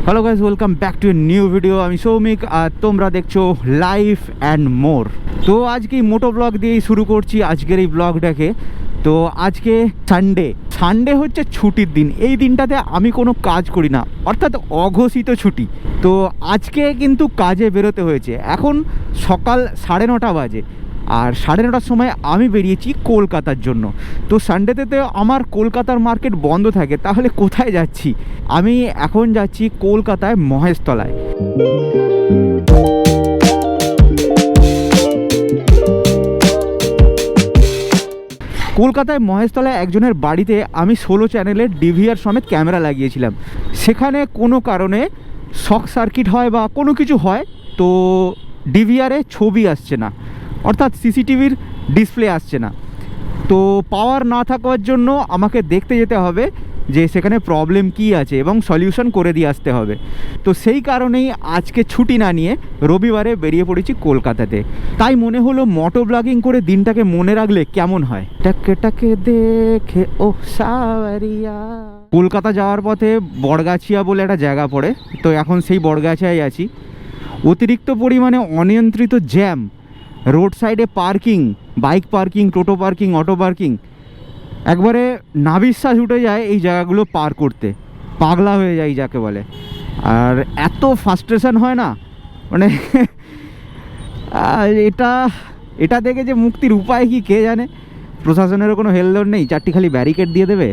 Hello guys, welcome back to a new video. আমি সৌমিক আর তোমরা দেখছো লাইফ অ্যান্ড মোর। তো আজকে মোটো ব্লগ দিয়েই শুরু করছি আজকের এই ব্লগটাকে। তো আজকে সানডে হচ্ছে ছুটির দিন। এই দিনটাতে আমি কোনো কাজ করি না, অর্থাৎ অঘোষিত ছুটি। তো আজকে কিন্তু কাজে বেরোতে হয়েছে। এখন সকাল 9:30 বাজে, আর 9:30টার সময় আমি বেরিয়েছি কলকাতার জন্য। তো সানডেতে তো আমার কলকাতার মার্কেট বন্ধ থাকে, তাহলে কোথায় যাচ্ছি? আমি এখন যাচ্ছি কলকাতায় মহেশতলায়। কলকাতায় মহেশতলায় একজনের বাড়িতে আমি 16 চ্যানেলের ডিভিআর সমেত ক্যামেরা লাগিয়েছিলাম। সেখানে কোনো কারণে শর্ট সার্কিট হয় বা কোনো কিছু হয়, তো ডিভিআরে ছবি আসছে না, অর্থাৎ সিসিটিভির ডিসপ্লে আসছে না। তো পাওয়ার না থাকার জন্য আমাকে দেখতে যেতে হবে যে সেখানে প্রবলেম কী আছে এবং সলিউশন করে দিয়ে আসতে হবে। তো সেই কারণেই আজকে ছুটি না নিয়ে রবিবারে বেরিয়ে পড়েছি কলকাতাতে। তাই মনে হলো মোটো ব্লগিং করে দিনটাকে মনে রাখলে কেমন হয়। টাকে টাকে দেখে ও সাওয়ারিয়া। কলকাতা যাওয়ার পথে বড়গাছিয়া বলে একটা জায়গা পড়ে, তো এখন সেই বড়গাছিয়ায় আছি। অতিরিক্ত পরিমাণে অনিয়ন্ত্রিত জ্যাম, রোড সাইডে পার্কিং, বাইক পার্কিং, টোটো পার্কিং, অটো পার্কিং, একবারে নাভিশ্বাস উঠে যায় এই জায়গাগুলো পার করতে। পাগলা হয়ে যায় যাকে বলে। আর এত ফ্রাস্ট্রেশন হয় না, মানে এটা দেখে যে মুক্তির উপায় কি কে জানে। প্রশাসনেরও কোনো হেলদোল নেই, 4টি খালি ব্যারিকেড দিয়ে দেবে,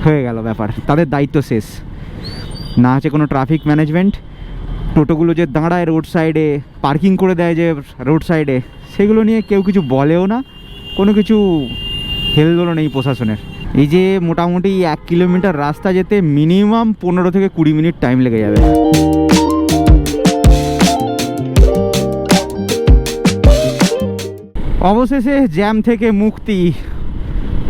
হয়ে গেল ব্যাপার, তাদের দায়িত্ব শেষ। না আছে কোনো ট্রাফিক ম্যানেজমেন্ট। টোটোগুলো যে দাঁড়ায় রোড সাইডে, পার্কিং করে দেয় যে রোড সাইডে, সেগুলো নিয়ে কেউ কিছু বলেও না, কোনো কিছু হেলদোলও নেই প্রশাসনের। এই যে মোটামুটি 1 কিলোমিটার রাস্তা যেতে মিনিমাম 15 থেকে 20 মিনিট টাইম লেগে যাবে। অবশেষে জ্যাম থেকে মুক্তি।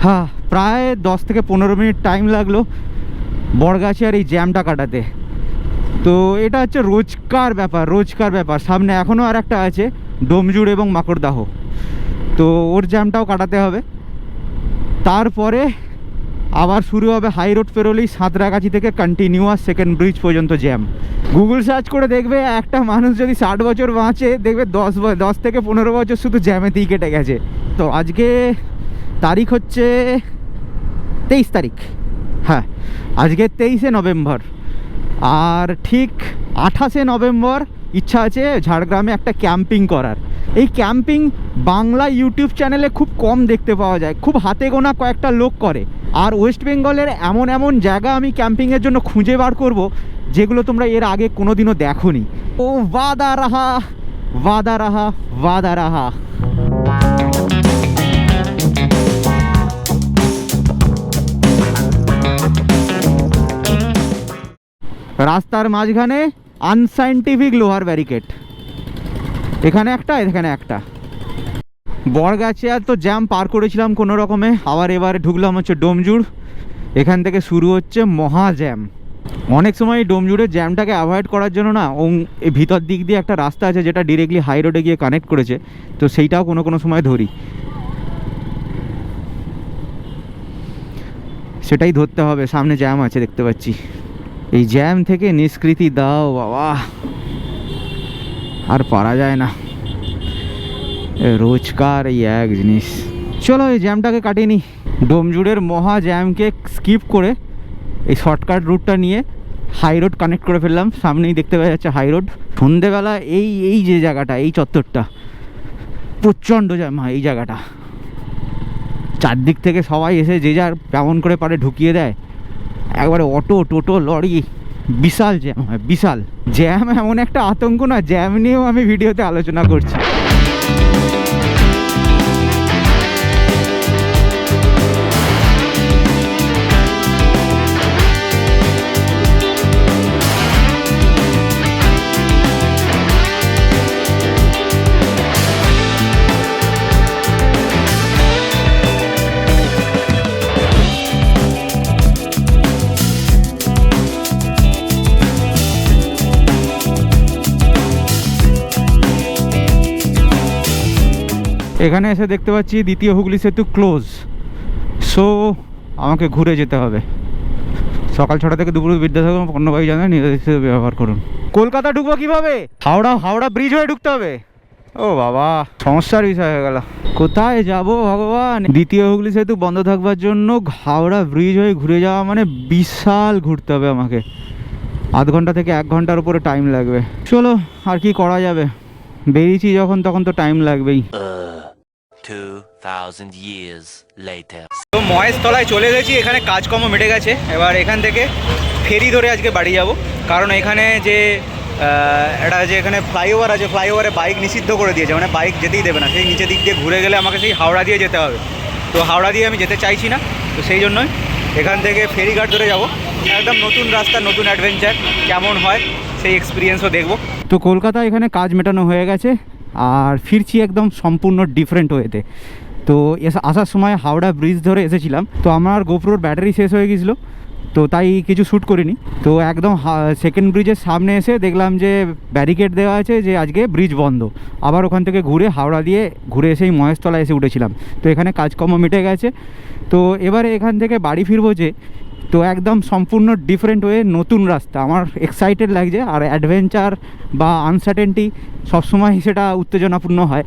হ্যাঁ, প্রায় 10 থেকে 15 মিনিট টাইম লাগলো বড়গাছিয়ার এই জ্যামটা কাটাতে। তো এটা হচ্ছে রোজকার ব্যাপার। সামনে এখনও আর একটা আছে, ডোমজুড় এবং মাকড়দাহ, তো ওর জ্যামটাও কাটাতে হবে। তারপরে আবার শুরু হবে হাই রোড পেরোলেই সাঁতরাগাছি থেকে কন্টিনিউয়াস সেকেন্ড ব্রিজ পর্যন্ত জ্যাম। গুগল সার্চ করে দেখবে একটা মানুষ যদি 60 বছর বাঁচে, দেখবে 10 থেকে 15 বছর শুধু জ্যামেতেই কেটে গেছে। তো আজকে তারিখ হচ্ছে 23 তারিখ। হ্যাঁ, আজকে 23শে নভেম্বর। আর ঠিক 28শে নভেম্বর ইচ্ছা আছে ঝাড়গ্রামে একটা ক্যাম্পিং করার। এই ক্যাম্পিং বাংলা ইউটিউব চ্যানেলে খুব কম দেখতে পাওয়া যায়, খুব হাতে গোনা কয়েকটা লোক করে। আর ওয়েস্ট বেঙ্গলের এমন জায়গা আমি ক্যাম্পিংয়ের জন্য খুঁজে বার করব যেগুলো তোমরা এর আগে কোনো দিনও দেখোনি। ও ওয়াদা রাহা। রাস্তার মাঝখানে আনসাইন্টিফিক লোহার ব্যারিকেড, এখানে একটা। বড়গাছিয়া তো জ্যাম পার করেছিলাম কোনো রকমে, আবার এবারে ঢুকলাম হচ্ছে ডোমজুড়। এখান থেকে শুরু হচ্ছে মহা জ্যাম। অনেক সময় ডোমজুড়ের জ্যামটাকে অ্যাভয়েড করার জন্য না, এই ভিতর দিক দিয়ে একটা রাস্তা আছে যেটা ডিরেক্টলি হাই রোডে গিয়ে কানেক্ট করেছে, তো সেইটাও কোনো সময় ধরি। সেটাই ধরতে হবে, সামনে জ্যাম আছে দেখতে পাচ্ছি। এই জ্যাম থেকে নিষ্কৃতি দাও বাবা, আর পারা যায় না, রোজকার এই এক জিনিস। চলো এই জ্যামটাকে কাটিয়ে নিই। ডোমজুড়ের মহা জ্যামকে স্কিপ করে এই শর্টকাট রুটটা নিয়ে হাই রোড কানেক্ট করে ফেললাম। সামনেই দেখতে পাওয়া যাচ্ছে হাই রোড। সন্ধেবেলা এই যে জায়গাটা, এই চত্বরটা প্রচণ্ড জ্যাম হয়। এই জায়গাটা চারদিক থেকে সবাই এসে যে যার কেমন করে পারে ঢুকিয়ে দেয়, একবারে অটো, টোটো, লরি, বিশাল জ্যাম হয়, বিশাল জ্যাম। এমন একটা আতঙ্ক না, জ্যাম নিয়েও আমি ভিডিওতে আলোচনা করছি। এখানে এসে দেখতে পাচ্ছি দ্বিতীয় হুগলি সেতু ক্লোজ, সো আমাকে ঘুরে যেতে হবে। সকাল 6টা থেকে দুপুর বিদ্যাসাগর পণ্যবাহী জায়গায় নিজের হিসেবে ব্যবহার করুন। কলকাতা ঢুকবো কিভাবে? হাওড়া ব্রিজ হয়ে ঢুকতে হবে। ও বাবা, সমস্যার বিষয় হয়ে গেল। কোথায় যাব ভগবান? দ্বিতীয় হুগলি সেতু বন্ধ থাকবার জন্য হাওড়া ব্রিজ হয়ে ঘুরে যাওয়া মানে বিশাল ঘুরতে হবে আমাকে। আধ ঘন্টা থেকে 1 ঘন্টার উপরে টাইম লাগবে। চলো, আর কি করা যাবে, বেরিয়েছি যখন তখন তো টাইম লাগবেই। 2000 years later. তো মহেশতলায় চলে গেছি, এখানে কাজকর্ম মিটে গেছে। এবার এখান থেকে ফেরি ধরে আজকে বাড়ি যাব, কারণ এখানে যে এটা যে এখানে ফ্লাইওভার আছে, ফ্লাইওভারে বাইক নিষিদ্ধ করে দিয়েছে, মানে বাইক যেতেই দেবে না। সেই নিচের দিক দিয়ে ঘুরে গেলে আমাকে সেই হাওড়া দিয়ে যেতে হবে। তো হাওড়া দিয়ে আমি যেতে চাইছি না, তো সেই জন্যই এখান থেকে ফেরিঘাট ধরে যাব। একদম নতুন রাস্তা, নতুন অ্যাডভেঞ্চার, কেমন হয় সেই এক্সপিরিয়েন্সও দেখব। তো কলকাতা এখানে কাজ মেটানো হয়ে গেছে, আর ফিরছি একদম সম্পূর্ণ ডিফারেন্ট ওয়েতে। তো আসার সময় হাওড়া ব্রিজ ধরে এসেছিলাম, তো আমার গোপ্রোর ব্যাটারি শেষ হয়ে গেছিলো, তো তাই কিছু শ্যুট করিনি। তো একদম সেকেন্ড ব্রিজের সামনে এসে দেখলাম যে ব্যারিকেড দেওয়া আছে যে আজকে ব্রিজ বন্ধ। আবার ওখান থেকে ঘুরে হাওড়া দিয়ে ঘুরে এসেই মহেশতলা এসে উঠেছিলাম। তো এখানে কাজকর্ম মিটে গেছে। তো এবারে এখান থেকে বাড়ি ফিরবো যে, তো একদম সম্পূর্ণ ডিফারেন্ট ওয়ে, নতুন রাস্তা। আমার এক্সাইটেড লাগছে, আর অ্যাডভেঞ্চার বা আনসার্টেনটি সবসময় সেটা উত্তেজনাপূর্ণ হয়,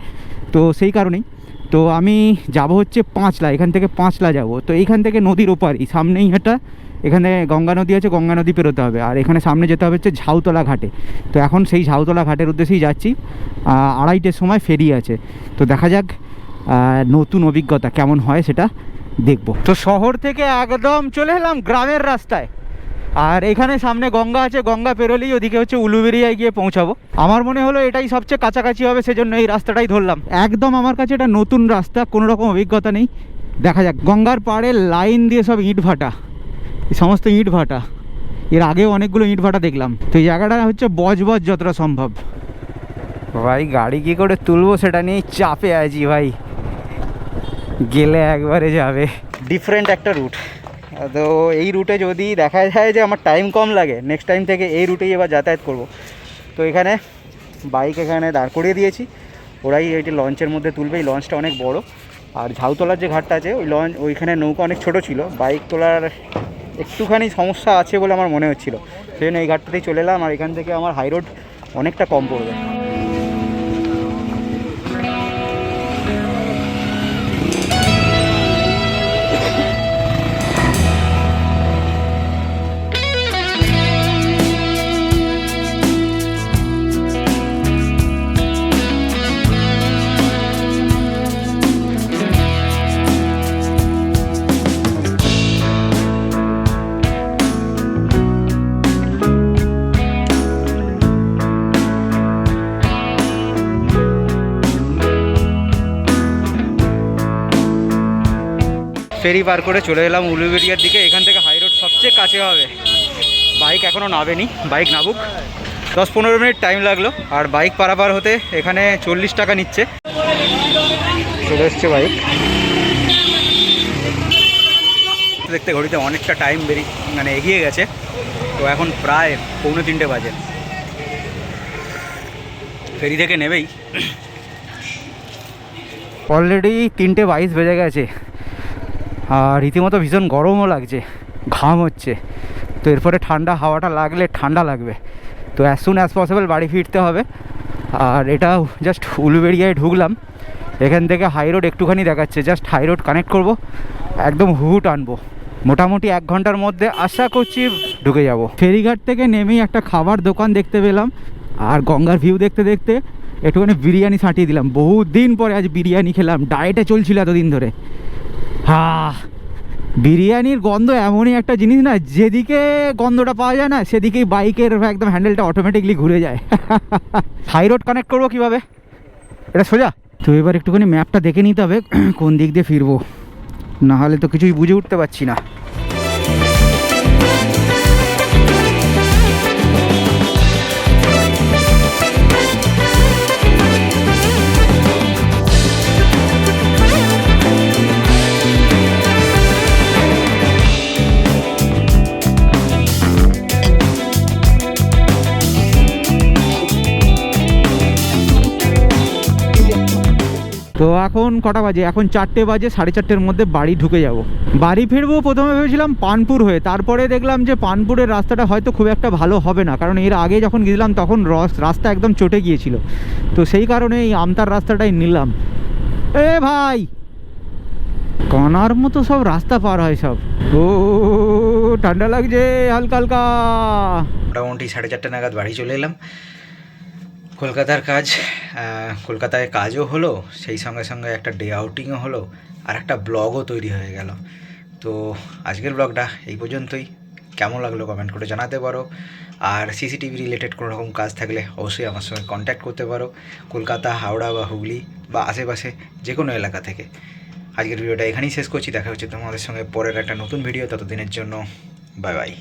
তো সেই কারণেই। তো আমি যাব হচ্ছে পাঁচলা, এখান থেকে পাঁচলা যাব। তো এইখান থেকে নদীর ওপারই, সামনেই এটা, এখানে গঙ্গা নদী আছে, গঙ্গা নদী পেরোতে হবে। আর এখানে সামনে যেতে হবে হচ্ছে ঝাউতলা ঘাটে। তো এখন সেই ঝাউতলা ঘাটের উদ্দেশ্যেই যাচ্ছি। 2:30টার সময় ফেরি আছে, তো দেখা যাক নতুন অভিজ্ঞতা কেমন হয় সেটা দেখব। তো শহর থেকে একদম চলে এলাম গ্রামের রাস্তায়, আর এখানে সামনে গঙ্গা আছে, গঙ্গা পেরোলেই ওদিকে হচ্ছে উলুবেড়িয়ায় গিয়ে পৌঁছাবো। আমার মনে হলো এটাই সবচেয়ে কাছাকাছি হবে, সেজন্য এই রাস্তাটাই ধরলাম। একদম আমার কাছে এটা নতুন রাস্তা, কোনো রকম অভিজ্ঞতা নেই, দেখা যাক। গঙ্গার পাড়ে লাইন দিয়ে সব ইট ভাটা, এই সমস্ত ইট ভাটা, এর আগেও অনেকগুলো ইট ভাটা দেখলাম। তো এই জায়গাটা হচ্ছে বজবজ যতটা সম্ভব। ভাই গাড়ি কী করে তুলবো সেটা নিয়েই চাপে আছি ভাই, গেলে একবারে যাবে। ডিফারেন্ট একটা রুট, তো এই রুটে যদি দেখা যায় যে আমার টাইম কম লাগে, নেক্সট টাইম থেকে এই রুটেই এবার যাতায়াত করব। তো এখানে বাইক এখানে দাঁড় করিয়ে দিয়েছি, ওরাই এইটি লঞ্চের মধ্যে তুলবে। এই লঞ্চটা অনেক বড়, আর ঝাউতলার যে ঘাটটা আছে ওইখানে নৌকা অনেক ছোট ছিল, বাইক তোলার একটুখানি সমস্যা আছে বলে আমার মনে হচ্ছিলো, সেই জন্য এই ঘাটটাতেই চলে এলাম। আর এখান থেকে আমার হাই রোড অনেকটা কম পড়বে। ফেরি পার করে চলে এলাম উলুবেড়িয়ার দিকে। এখান থেকে হাই রোড সবচেয়ে কাছে হবে। বাইক এখনও নামেনি, বাইক নামুক। 10-15 মিনিট টাইম লাগলো, আর বাইক পারাপার হতে এখানে 40 টাকা নিচ্ছে। চলে এসছে বাইক। দেখতে ঘড়িতে অনেকটা টাইম মানে এগিয়ে গেছে, তো এখন প্রায় 2:45 বাজে। ফেরি থেকে নেবেই অলরেডি 3:22 বেজে গেছে, আর রীতিমতো ভীষণ গরমও লাগছে, ঘাম হচ্ছে। তো এরপরে ঠান্ডা হাওয়াটা লাগলে ঠান্ডা লাগবে, তো অ্যাজ সুন অ্যাজ পসিবল বাড়ি ফিরতে হবে। আর এটা জাস্ট উলুবেড়িয়ায় ঢুকলাম, এখান থেকে হাই রোড একটুখানি দেখাচ্ছে, জাস্ট হাই রোড কানেক্ট করবো, একদম হুট আনবো। মোটামুটি 1 ঘন্টার মধ্যে আশা করছি ঢুকে যাব। ফেরিঘাট থেকে নেমেই একটা খাবার দোকান দেখতে পেলাম, আর গঙ্গার ভিউ দেখতে দেখতে একটুখানি বিরিয়ানি ছাঁটিয়ে দিলাম। বহুদিন পরে আজ বিরিয়ানি খেলাম, ডায়েটে চলছিল এতদিন ধরে। বিরিয়ানির গন্ধ এমনই একটা জিনিস না, যেদিকে গন্ধটা পাওয়া যায় না সেদিকেই বাইকের একদম হ্যান্ডেলটা অটোমেটিকলি ঘুরে যায়। হাই রোড কানেক্ট করবো কীভাবে, এটা সোজা? তো এবার একটুখানি ম্যাপটা দেখে নিতে হবে কোন দিক দিয়ে ফিরবো, না হলে তো কিছুই বুঝে উঠতে পারছি না। তো এখন কটা বাজে, এখন 4টে বাজে, 4:30-র মধ্যে বাড়ি ঢুকে যাব। বাড়ি ফিরবো প্রথমে ভেবেছিলাম পানপুর হয়ে, তারপরে দেখলাম যে পানপুরের রাস্তাটা হয়তো খুব একটা ভালো হবে না, কারণ এর আগে যখন গেছিলাম তখন রাস্তা একদম চটে গিয়েছিল। তো সেই কারণে এই আমতার রাস্তাটাই নিলাম। এ ভাই, কানার মতো সব রাস্তা পার হয় সব। ও ঠান্ডা লাগছে হালকা হালকা। মোটামুটি 4:30 নাগাদ বাড়ি চলে এলাম। কলকাতার কাজ, কলকাতায় কাজও হলো, সেই সঙ্গে সঙ্গে একটা ডে আউটিংও হলো, আর একটা ব্লগও তৈরি হয়ে গেল। তো আজকের ব্লগটা এই পর্যন্তই। কেমন লাগলো কমেন্ট করে জানাতে পারো। আর সিসিটিভি রিলেটেড কোনো রকম কাজ থাকলে অবশ্যই আমার সঙ্গে কন্ট্যাক্ট করতে পারো, কলকাতা, হাওড়া বা হুগলি বা আশেপাশে যে কোনো এলাকা থেকে। আজকের ভিডিওটা এখানেই শেষ করছি। দেখা হচ্ছে তোমাদের সঙ্গে পরের একটা নতুন ভিডিও। ততদিনের জন্য বাই বাই।